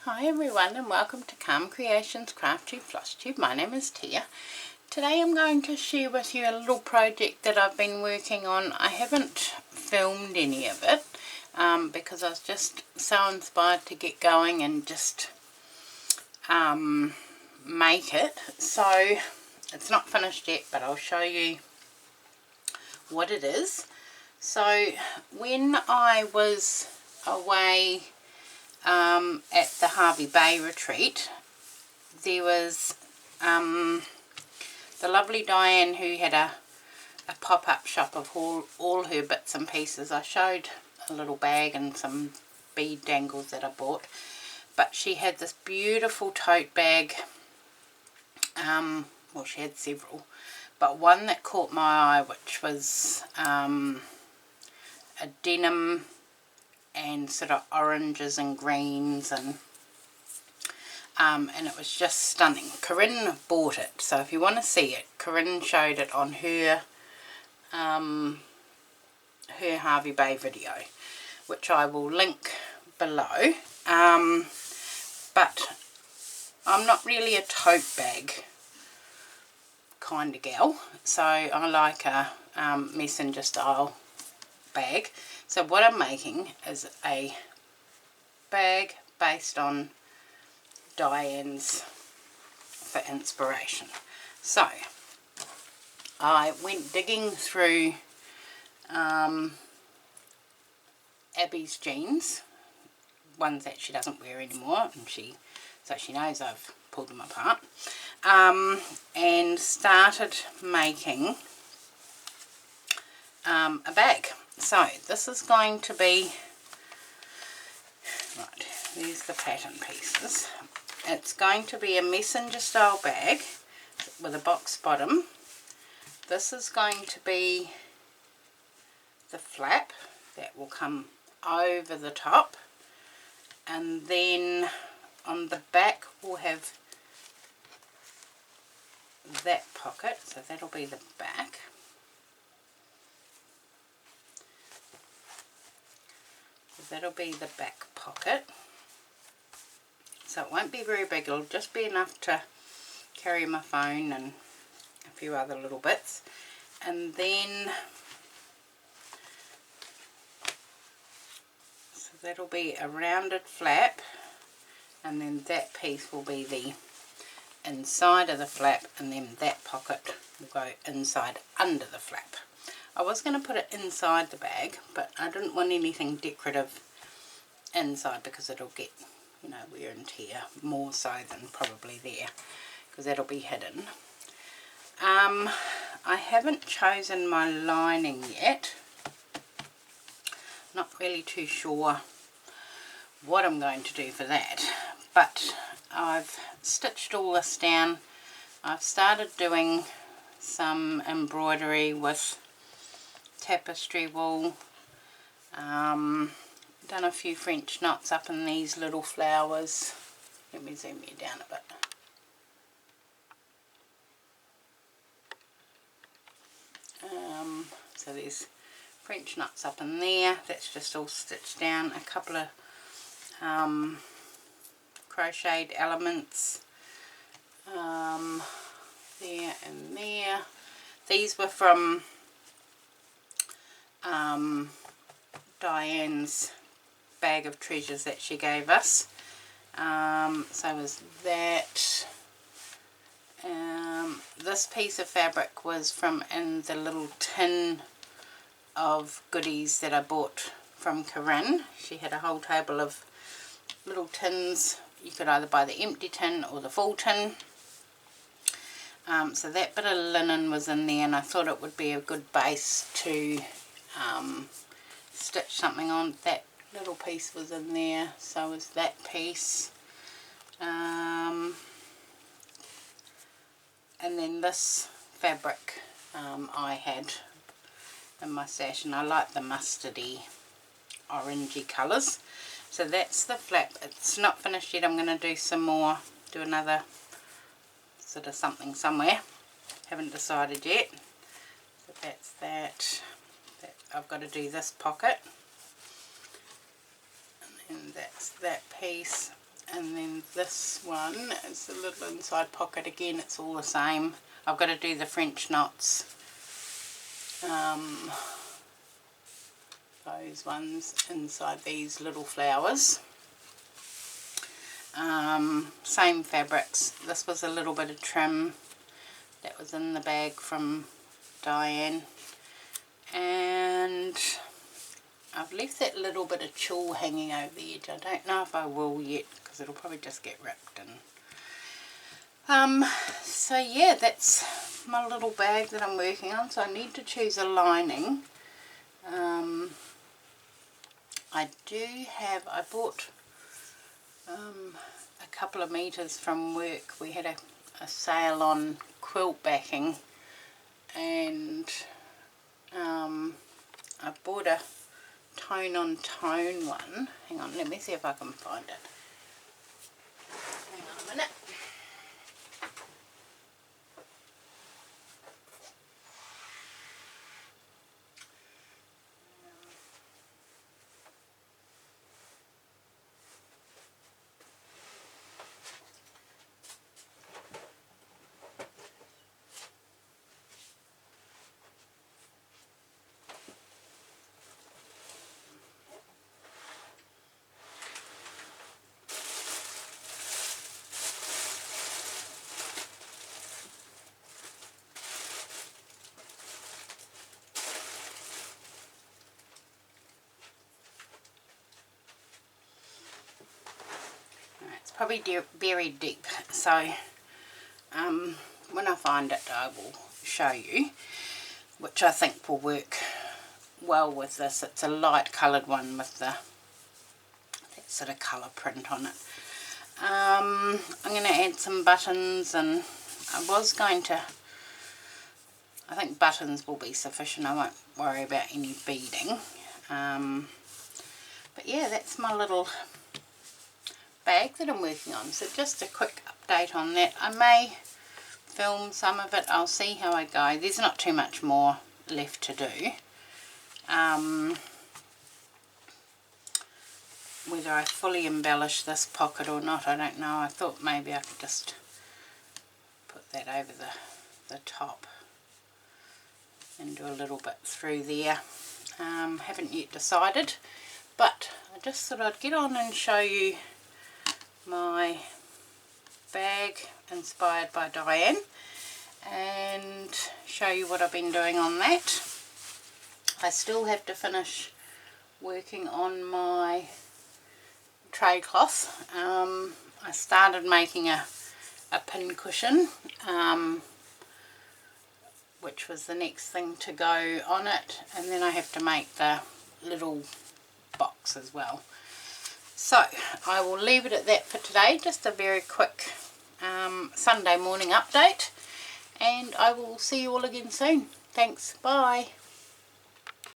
Hi everyone and welcome to Calm Creations Crafty Flosstube. My name is Tia. Today I'm going to share with you a little project that I've been working on. I haven't filmed any of it because I was just so inspired to get going and just make it. So it's not finished yet, but I'll show you what it is. So when I was away at the Hervey Bay retreat, there was the lovely Diane who had a pop-up shop of all her bits and pieces. I showed a little bag and some bead dangles that I bought, but she had this beautiful tote bag. Well, she had several, but one that caught my eye, which was a denim and sort of oranges and greens, and it was just stunning. Corinne bought it, so if you want to see it, Corinne showed it on her her Hervey Bay video, which I will link below. But I'm not really a tote bag kind of gal, so I like a messenger style bag. So what I'm making is a bag based on Diane's for inspiration. So I went digging through Abby's jeans, ones that she doesn't wear anymore, and so she knows I've pulled them apart, and started making a bag. So this is going to be, right, there's the pattern pieces. It's going to be a messenger style bag with a box bottom. This is going to be the flap that will come over the top, and then on the back we'll have that pocket, so that'll be the back. That'll be the back pocket. So it won't be very big, it'll just be enough to carry my phone and a few other little bits. And then, so that'll be a rounded flap, and then that piece will be the inside of the flap, and then that pocket will go inside under the flap. I was going to put it inside the bag, but I didn't want anything decorative inside because it'll get, you know, wear and tear more so than probably there, because that'll be hidden. I haven't chosen my lining yet. Not really too sure what I'm going to do for that, but I've stitched all this down. I've started doing some embroidery with tapestry wool, done a few French knots up in these little flowers. Let me zoom you down a bit. So there's French knots up in there, that's just all stitched down. A couple of crocheted elements there and there. These were from Diane's bag of treasures that she gave us. So was that. This piece of fabric was from in the little tin of goodies that I bought from Corinne. She had a whole table of little tins. You could either buy the empty tin or the full tin. So that bit of linen was in there, and I thought it would be a good base to stitch something on. That little piece was in there, so was that piece. And then this fabric I had in my stash, and I like the mustardy orangey colours. So that's the flap. It's not finished yet. I'm going to do some more, do another sort of something somewhere. Haven't decided yet. So that's that. I've got to do this pocket, and then that's that piece, And then this one is the little inside pocket. Again, it's all the same. I've got to do the French knots. Those ones inside these little flowers. Same fabrics. This was a little bit of trim that was in the bag from Diane, and I've left that little bit of tulle hanging over the edge. I don't know if I will yet because it'll probably just get ripped in. So yeah, that's my little bag that I'm working on. So I need to choose a lining. I bought a couple of meters from work. We had a sale on quilt backing, and I bought a tone on tone one. Hang on, let me see if I can find it. Hang on a minute. Probably buried deep, so when I find it I will show you, which I think will work well with this. It's a light coloured one with that sort of colour print on it. I'm going to add some buttons, and I think buttons will be sufficient. I won't worry about any beading. But yeah, that's my little bag that I'm working on. So just a quick update on that. I may film some of it. I'll see how I go. There's not too much more left to do. Whether I fully embellish this pocket or not, I don't know. I thought maybe I could just put that over the top and do a little bit through there. Haven't yet decided, but I just thought I'd get on and show you my bag inspired by Diane and show you what I've been doing on that. I still have to finish working on my tray cloth. I started making a pin cushion, which was the next thing to go on it, and then I have to make the little box as well. So I will leave it at that for today. Just a very quick Sunday morning update, and I will see you all again soon. Thanks, bye.